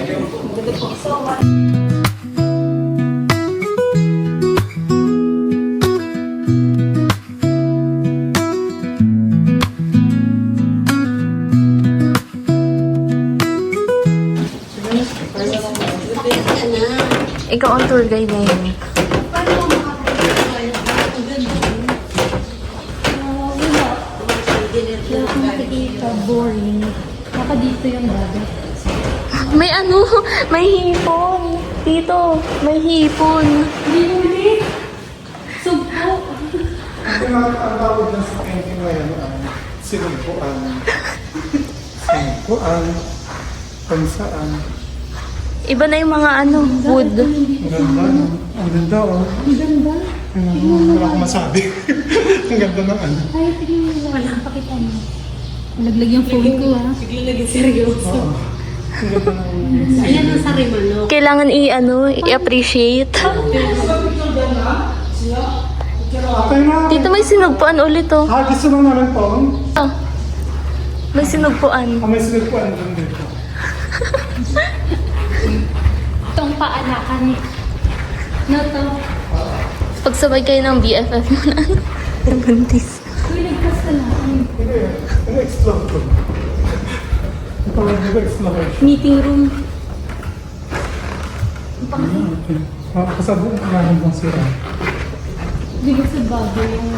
Speaker 3: Ikaw ang tour guide ngayon.
Speaker 2: Boring. Baka dito yung dagat.
Speaker 3: May may hipon. Dito, may hipon.
Speaker 2: Hindi. Sugpo.
Speaker 1: Ang tawag dyan sa painting ngayon ay sinumpuan. Sinumpuan. Kung saan.
Speaker 3: Iba na yung mga wood.
Speaker 1: Ang ganda, no? Ang ganda, oh.
Speaker 2: Ang ganda.
Speaker 1: Wala akong masabi. Ang ganda ng ano.
Speaker 2: Ay, tingnan mo lang. Pakita mo. Malaglag yung phone ko, ha?
Speaker 4: Bigla naging seryoso.
Speaker 1: Oo. Ang ganda ng...
Speaker 4: Ayan ang sarimano.
Speaker 3: Kailangan i-appreciate.
Speaker 1: Okay na.
Speaker 3: Dito may sinugpuan ulit, oh.
Speaker 1: Gusto lang namin po.
Speaker 3: Oh. May sinugpuan.
Speaker 1: May sinigpuan din dito.
Speaker 2: Itong paanakan. No, to.
Speaker 3: Pagsabay kayo ng BFF mo na. Buntis.
Speaker 2: Uy, nagpas ka lang.
Speaker 1: Hindi, explore ko. Ito ang nag-explore.
Speaker 2: Meeting room.
Speaker 1: Kasabot namin kung sila.
Speaker 2: Hindi ko sa bago yung...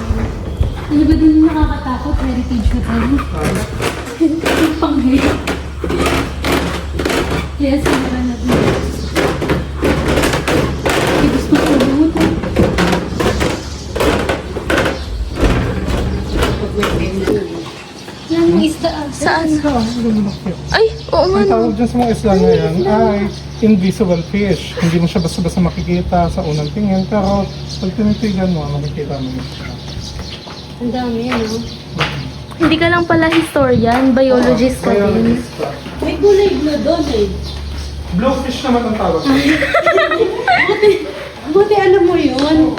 Speaker 2: Ano ba din yung nakakatakot? Heritage Hotel. Yung panghirap. Kaya siguro na din. Ay, gusto ko bumunta. Yan yung isda.
Speaker 3: Saan?
Speaker 1: Ang
Speaker 3: Ay, oo nga. no.
Speaker 1: tawag dyan sa mga isla na yan ay invisible fish. Hindi mo siya basta-basta makikita sa unang tingin, pero pag tinitigan mo, makikita mo yun.
Speaker 2: Ang dami, ano?
Speaker 3: Hindi ka lang pala historian, biologist ka din.
Speaker 1: Biologist ka.
Speaker 4: May kulay blue doon eh.
Speaker 1: Bluefish naman ang tawag.
Speaker 4: Buti alam mo yun.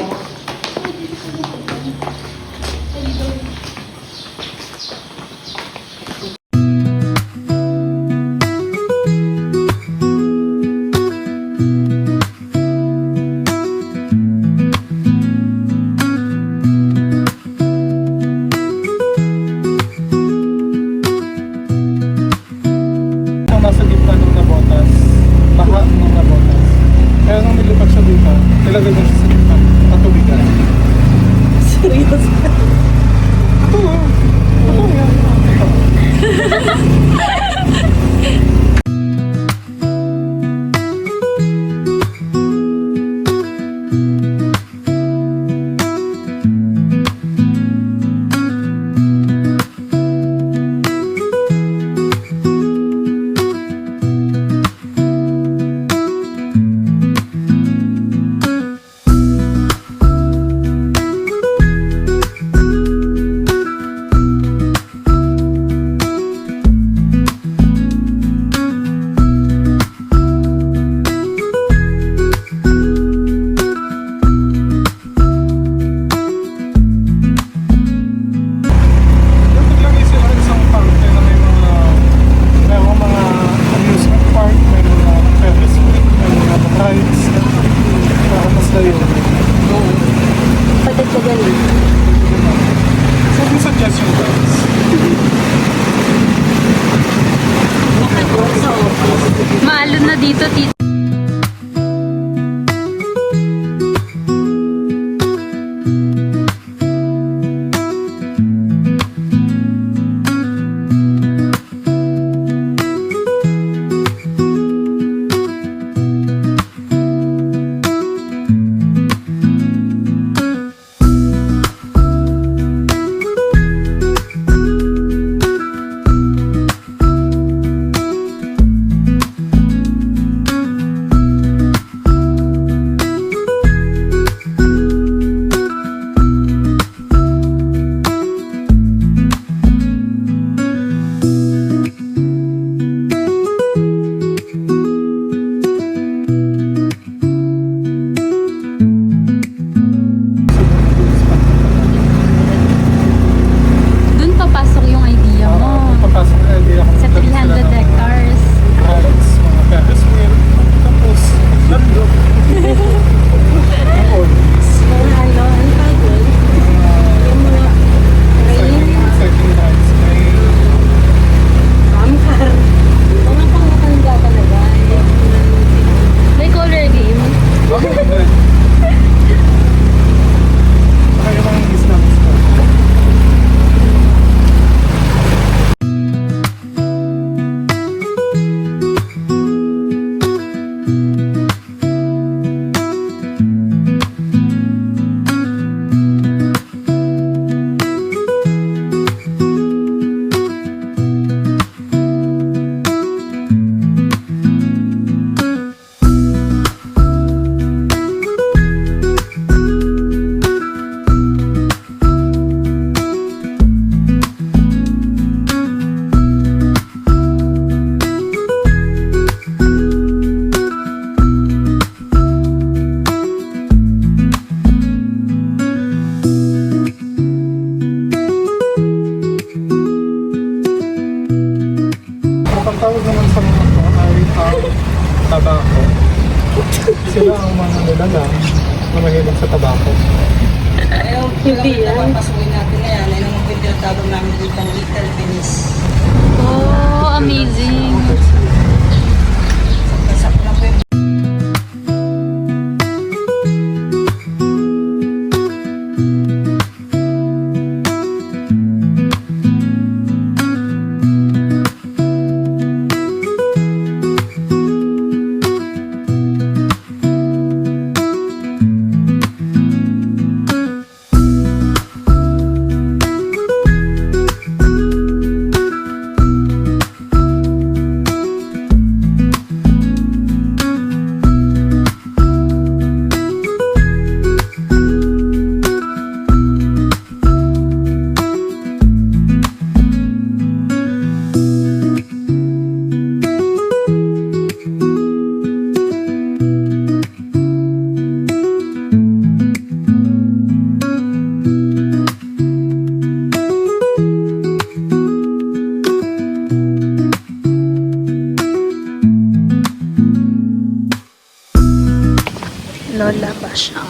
Speaker 1: Ang nasa gitna ng Nabotas, baha ng Nabotas. Kaya nung nilipat siya dito, nilagay niya siya sa gitna, katubigan.
Speaker 4: Seryoso.
Speaker 1: Ito, ito yan.
Speaker 2: dito, tito. Dun papasok yung idea mo.
Speaker 1: Papasok na idea ko.
Speaker 2: Sa 300 hectares.
Speaker 1: Rides, mga Ferris wheel. Tapos, landok. Ang oldies. Cycling rides.
Speaker 2: May color game.
Speaker 1: Saka yung mga Islamic stuff. Ang tawag naman sa mga to ay tabako. Sila ang mga nilalang na mahilig sa tabako.
Speaker 4: Ayaw, hindi yan. Pasukin natin ngayon. Ay naman po yung tinatawag namin dito ang little penis.
Speaker 2: Oh, amazing.
Speaker 4: Kasak lang po yung
Speaker 2: Lola ba siya?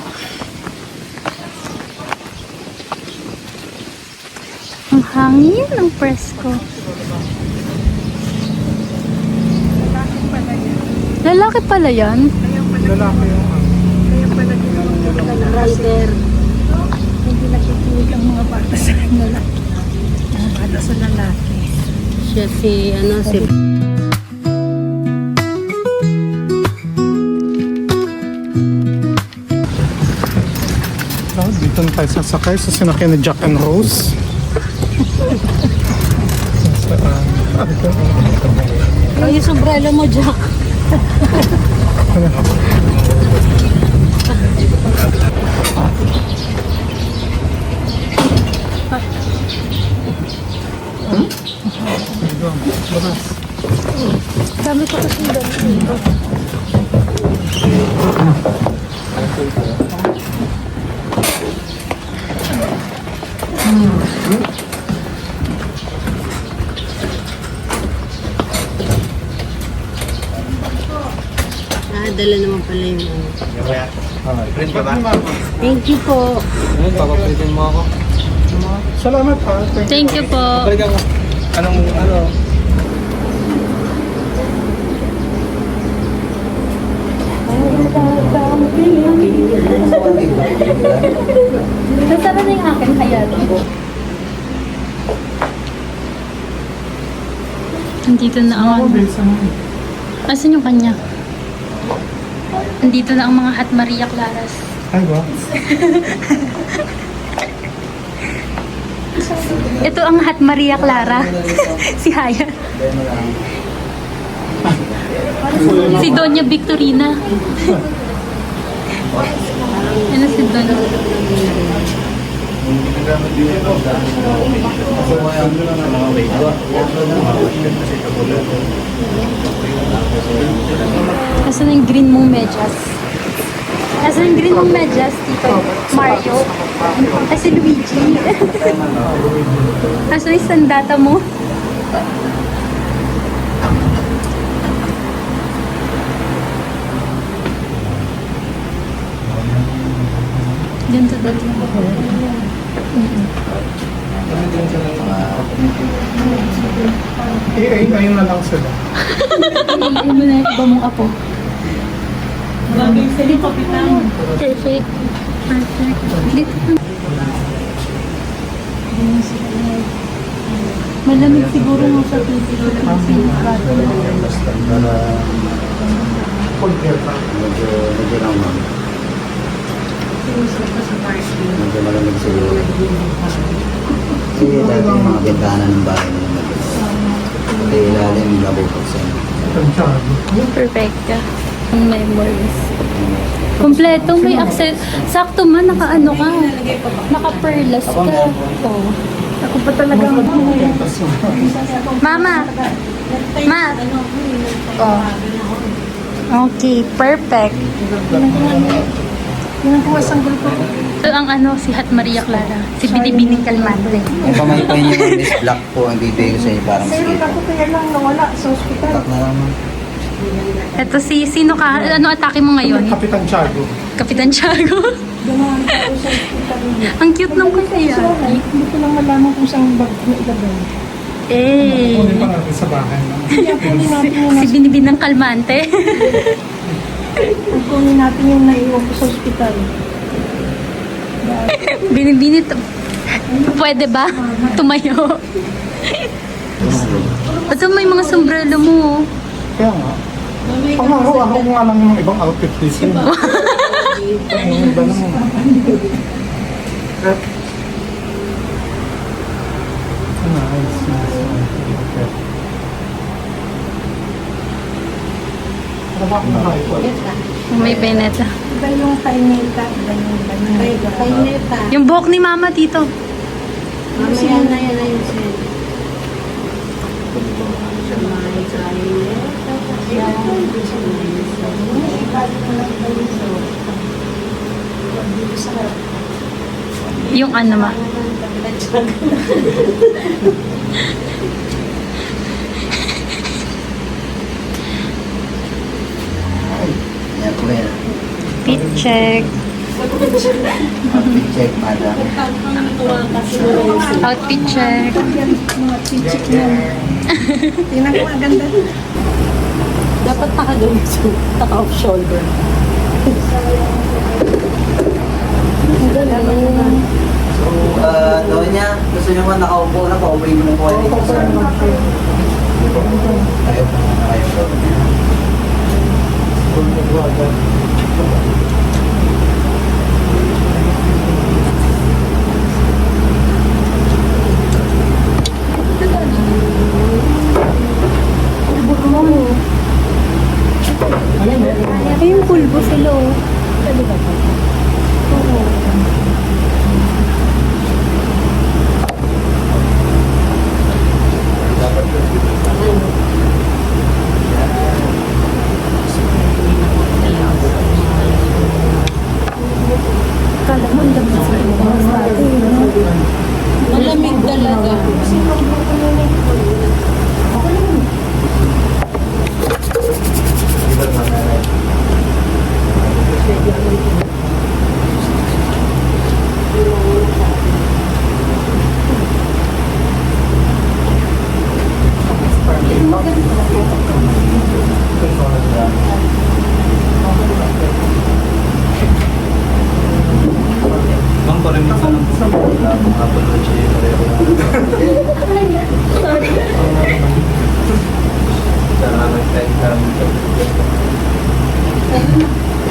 Speaker 2: Ang hangin ng presko. Lalaki pala yan.
Speaker 1: Lalaki yung
Speaker 4: rider. Hindi nakikinig ang mga bata sa lalaki. Mga bata sa lalaki.
Speaker 3: Siya si, si
Speaker 1: dito na tayo sasakay sa sinakyan ni Jack and Rose.
Speaker 3: yung sombrero mo, Jack.
Speaker 2: Dami ko kasi dito.
Speaker 3: Dala naman pala yung ano.
Speaker 5: Print ka ba?
Speaker 3: Thank you po.
Speaker 5: Papapritin mo ako.
Speaker 1: Salamat ha.
Speaker 2: Thank you po.
Speaker 5: Balik ako. Anong,
Speaker 2: Andito na ang ano. Asan yung kanya? Andito na ang mga Hat Maria Claras.
Speaker 1: Ay ba?
Speaker 2: Ito ang Hat Maria Clara. Si Haya. Si Doña Victorina. Ano si Doña? Asan yung green mong medyas? Asan yung green mong medyas, Tito Mario? Ay, si Luigi. Asan yung sandata mo? Ganito dali.
Speaker 1: Ayun na lang sila.
Speaker 2: Ano mo na yung iba mong apo? Perfect. Perfect. Dito. Malamig siguro nga sa tubig.
Speaker 6: Medyo lang ma'am. Medyo malamig siguro. Kasi dati yung mga bintana ng bahay nila medyo. Kaya ilalim nabubuksan.
Speaker 2: Perfect ka. Ang memories. Kompleto, may access. Sakto man, naka-ano ka. Naka-perlas ka. Oh.
Speaker 4: Ako pa talaga
Speaker 2: Mama! Ma! Oh. Okay, perfect.
Speaker 4: yung kuwasang grupo.
Speaker 2: Ito ang ano, si Hat Maria Clara. Si Binibining Calmante.
Speaker 6: Kung pamaypay niyo yung Miss Black po, ang bibigay ko sa inyo parang
Speaker 4: Pero
Speaker 6: skate.
Speaker 4: ako kaya lang nawala sa ospital.
Speaker 6: Tak na naman.
Speaker 2: Ito sino ka? Ano atake mo ngayon?
Speaker 1: Kapitan Tiago.
Speaker 2: Kapitan Tiago.
Speaker 4: Ganahan ako sa ospital.
Speaker 2: Ang cute nung kasi
Speaker 4: So, hindi ko lang malaman kung saan bag na ilagay.
Speaker 2: Eh.
Speaker 1: Kunin pa natin sa bahay na.
Speaker 4: Kaya kunin natin yung
Speaker 2: Si Binibinang Kalmante.
Speaker 4: kunin natin yung naiwan ko sa ospital.
Speaker 2: Binibini pwede ba? Tumayo. Ito may mga sombrero mo. Oh.
Speaker 1: Kaya nga. Pangaraw-araw ko nga lang yung ibang outfit dito. Ang iba naman. Nice, nice. Okay. Ano ba kung tayo?
Speaker 2: May beneta.
Speaker 4: Iba yung kaineta, iba yung kaineta.
Speaker 2: Yung buhok ni Mama dito.
Speaker 4: Mamaya na yan na yun siya.
Speaker 2: Yung ano ma.
Speaker 6: Yan po yan.
Speaker 2: Fit check.
Speaker 6: Outfit check, madam.
Speaker 2: Outfit check.
Speaker 4: Mga chichik yan. Tingnan ko, ang ganda.
Speaker 3: Dapat nakagawin sa taka-off shoulder.
Speaker 6: So, Donya, gusto niyo ba nakaupo na? Pauwi mo na po kayo dito sa... Ayaw po. Ayaw po.
Speaker 2: Ay, yung pulbo sila oh.
Speaker 3: Malamig talaga.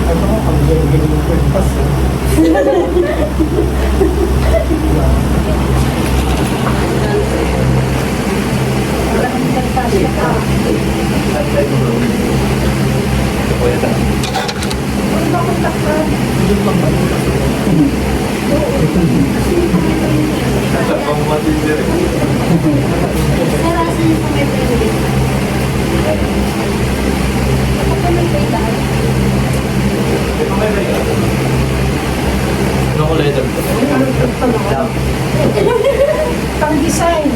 Speaker 1: Ano ko, ang galing ng kwentas.
Speaker 4: Pang design.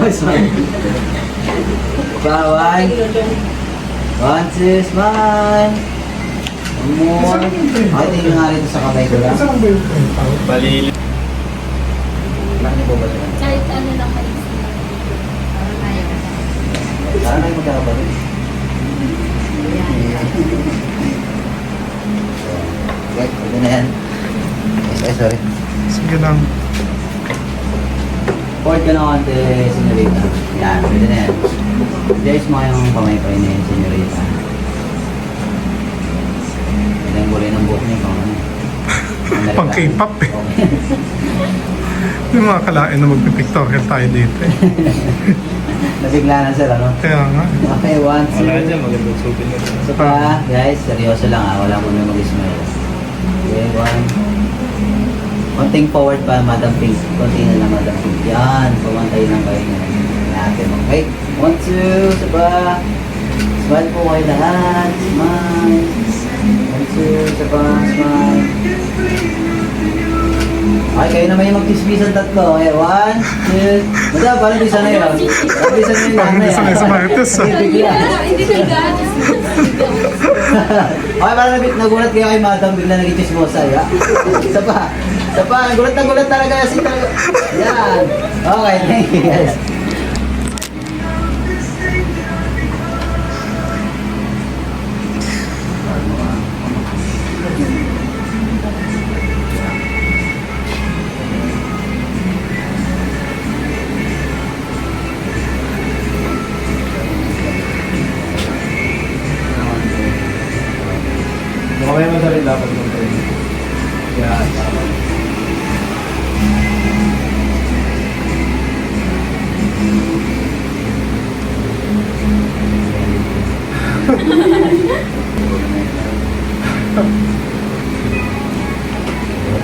Speaker 6: Smile. Bawal. One, two, smile. One more. Okay, tingin nga rito sa kamay ko lang.
Speaker 1: Saan ba yung kwentas?
Speaker 5: Balili.
Speaker 6: Laki po ba siya?
Speaker 3: Kahit ano lang maisip. Parang ayaw.
Speaker 6: Saan kayo magkakabalit? na yan. Sorry.
Speaker 1: Sige lang.
Speaker 6: Forward ka na konti, senyorita. Yan, pwede na yan. Diayos mo yung kamay-kamay na yun, senyorita. Yan ang gulay ng buhok niya kung ano.
Speaker 1: Pang K-pop eh. Yung mga kalain na magpipictorial tayo dito eh.
Speaker 6: Nabigla na sir, ano?
Speaker 1: Kaya nga.
Speaker 6: Okay, one, two.
Speaker 5: Wala dyan, magandang souvenir.
Speaker 6: So pa, guys, seryoso lang ah. Wala ko na mag-smile. Okay, one. Konting forward pa, Madam Pink. Konti na lang, Madam Pink. Yan, pumantay lang kayo na natin. Okay, one, two. So pa. Smile po kayo lahat. Smile. One, two. So pa, smile. Okay, kayo naman yung mag-kismisan tatlo. Okay, one, two. Mada, parang di sana yun. Parang di sana yun.
Speaker 1: Parang di sana yun sa Marites, ah.
Speaker 3: Hindi na gano'n.
Speaker 6: Okay, parang nagulat kayo kay Madam, bigla nag-chismosa. Isa pa. Isa pa, gulat na gulat talaga. Yan. Okay, thank you guys.
Speaker 5: Mamaya mo rin dapat yung training. Yan, tama.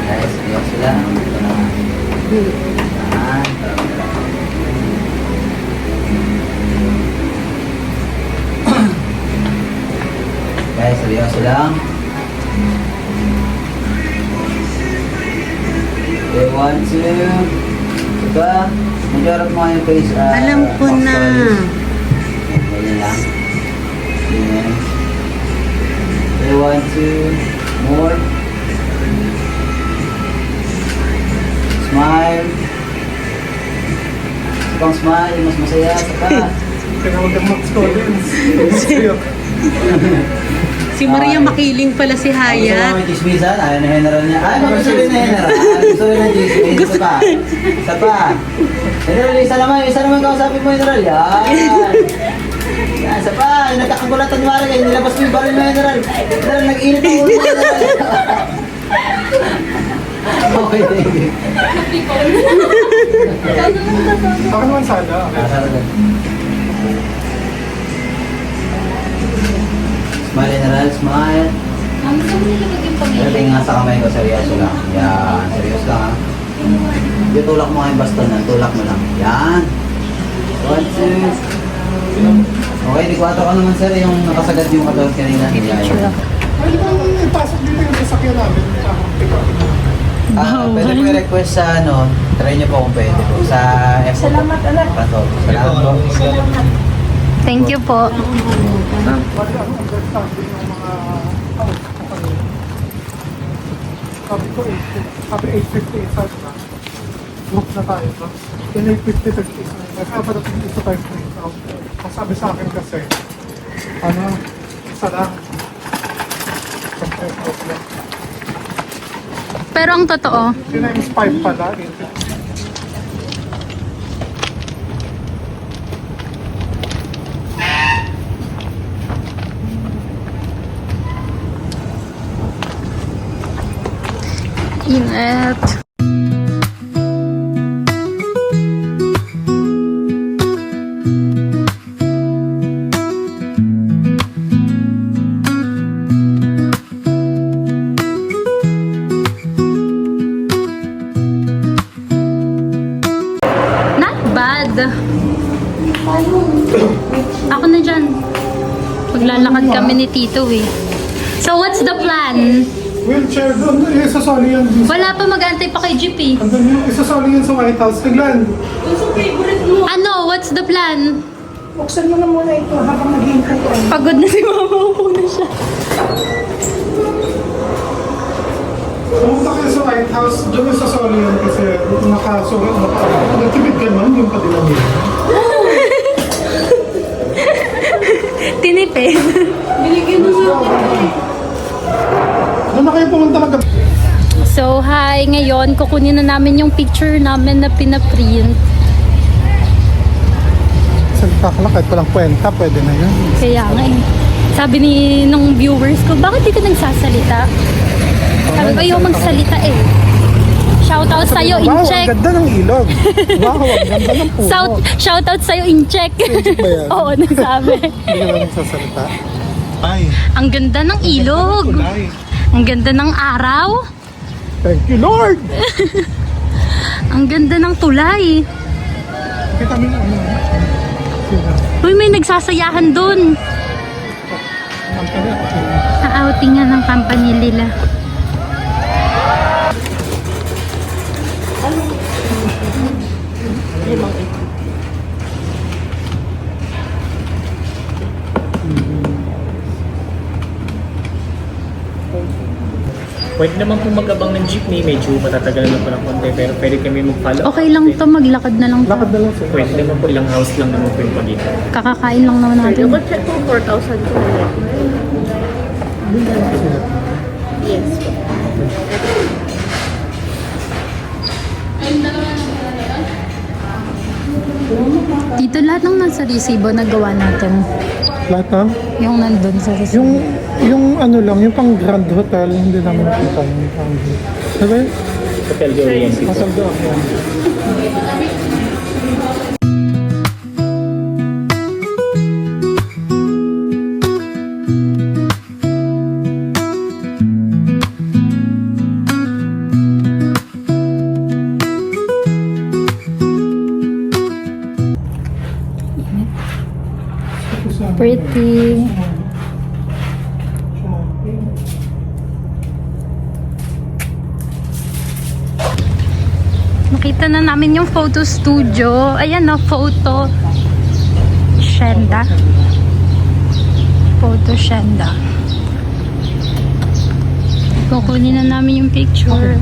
Speaker 6: Guys, seryoso lang. Ito na. Yan. Guys, seryoso lang. Okay, one, two. Diba? Mag-harap mo yung face.
Speaker 4: Alam ko na.
Speaker 6: Ganyan lang. Ganyan. Okay, one, two. More. Smile. Pang smile, mas masaya. Saka.
Speaker 1: Tinawag ang Max Collins.
Speaker 4: Si Maria makiling pala si
Speaker 6: Gusto mo
Speaker 4: Hayat.
Speaker 6: may chismisan? Ayaw na general niya. Ay, magsasabi na general. Gusto mo na chismis. Isa pa. Isa pa. General, isa naman kausapin mo, general. Yan. Yan, isa pa. Nagkakagulatan ni Maria. Nilabas mo yung baril mo, general. General, nag-init ang ulo, general. Okay, thank you.
Speaker 1: Ako naman sana.
Speaker 6: Smile, general. Smile.
Speaker 3: Ang gusto mo nila maging pamilya.
Speaker 6: Tingin nga sa kamay ko, seryoso lang. Yan, seryoso lang ha. Yung tulak mo kayong baston na, tulak mo lang. Yan. One, two. Okay, di 4 ka naman sir, yung nakasagad yung katawan kanina. Yan.
Speaker 1: Ay, ipasok dito yung sasakyan namin.
Speaker 6: Pwede po i-request sa ano, try nyo po kung pwede po. Sa F4. Salamat anak. Salamat po.
Speaker 2: Thank you po.
Speaker 1: Sabi 850 isa na. Book na tayo. No? Yung 850 isa. Nagkaparating isa tayo straight out. Ang sabi sa akin kasi, ano, isa lang. Straight out lang.
Speaker 2: Pero ang totoo,
Speaker 1: Times 5 pala. 850.
Speaker 2: init. Not bad. Ako na dyan. Maglalakad kami ni Tito eh. So what's the plan?
Speaker 1: Wheelchair doon. Isasali yan.
Speaker 2: Wala pa mag-antay pa kay Jeep eh.
Speaker 1: Andun yung isasali yan sa White House. Tiglan.
Speaker 2: Ano? What's the plan?
Speaker 4: Buksan mo na muna ito habang naghihintay ko.
Speaker 2: Pagod na si Mama. Upo na siya.
Speaker 1: Pumunta kayo sa White House. Doon isasali yan kasi nakasulat na pa. Nagtibid ka man yung padilang yun.
Speaker 2: Tinipid.
Speaker 1: Doon na kayo pumunta mag
Speaker 2: So, hi. Ngayon, kukunin na namin yung picture namin na pinaprint.
Speaker 1: Salita ka lang, kahit walang kwenta, pwede na yun.
Speaker 2: Kaya nga eh. Sabi nung viewers ko, bakit di ka nagsasalita? Sabi ko, ayaw magsalita eh. Shoutout sa'yo,
Speaker 1: Wow, ang
Speaker 2: in-check.
Speaker 1: ganda ng ilog. Wow, ang ganda ng puno.
Speaker 2: Shoutout sa'yo, in-check.
Speaker 1: ba yan?
Speaker 2: Oo, nagsabi.
Speaker 1: Hindi ka ba nagsasalita? Ay,
Speaker 2: Ang ganda ng ilog.
Speaker 1: kulay.
Speaker 2: Ang ganda ng araw.
Speaker 1: Thank you, Lord!
Speaker 2: Ang ganda ng tulay.
Speaker 1: Kita mo yung ano.
Speaker 2: Uy, may nagsasayahan dun.
Speaker 1: Ang taga.
Speaker 2: Sa-outingan ng company nila.
Speaker 7: Pwede naman po mag-abang ng jeepney, medyo matatagalan lang po ng konti, pero pwede kami mag-follow.
Speaker 2: Okay lang to, maglakad na lang to.
Speaker 1: Lakad na lang sila.
Speaker 7: Pwede naman po, ilang house lang naman po yung pagitan.
Speaker 2: Kakakain lang naman natin.
Speaker 3: check kung 4,000 ko. Yes.
Speaker 2: Dito lahat ng nasa resibo na gawa natin.
Speaker 1: Lahat na?
Speaker 2: Yung nandun sa resibo.
Speaker 1: Yung ano lang, yung pang Grand Hotel, hindi namin nakita yung pang... Diba yun?
Speaker 7: Hotel de Oriente po.
Speaker 1: Masal doon yan.
Speaker 2: Pretty. Nakita na namin yung photo studio. Ayan na, photo Shenda. Photo Shenda. Kukunin na namin yung picture.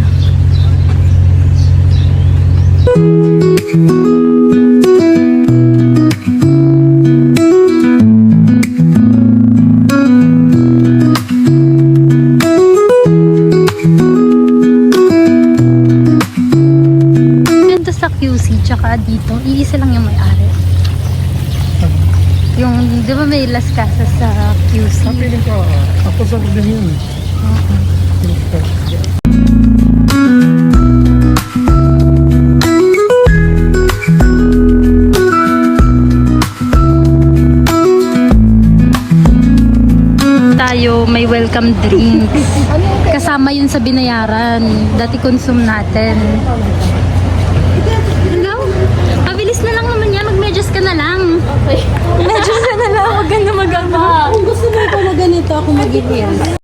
Speaker 2: Ganda sa QC, tsaka dito, iisa lang yung may-ari. Yung, di ba may Las Casas sa QC?
Speaker 1: Feeling ko, ako sa din yun.
Speaker 2: Tayo may welcome drinks. Kasama yun sa binayaran. Dati consume natin. Hello? Pabilis na lang naman yan. Mag-medyas ka na lang. Okay. Medyas ka na lang. Huwag ka na mag-ama.
Speaker 3: Kung gusto mo pa na ganito ako mag-heels.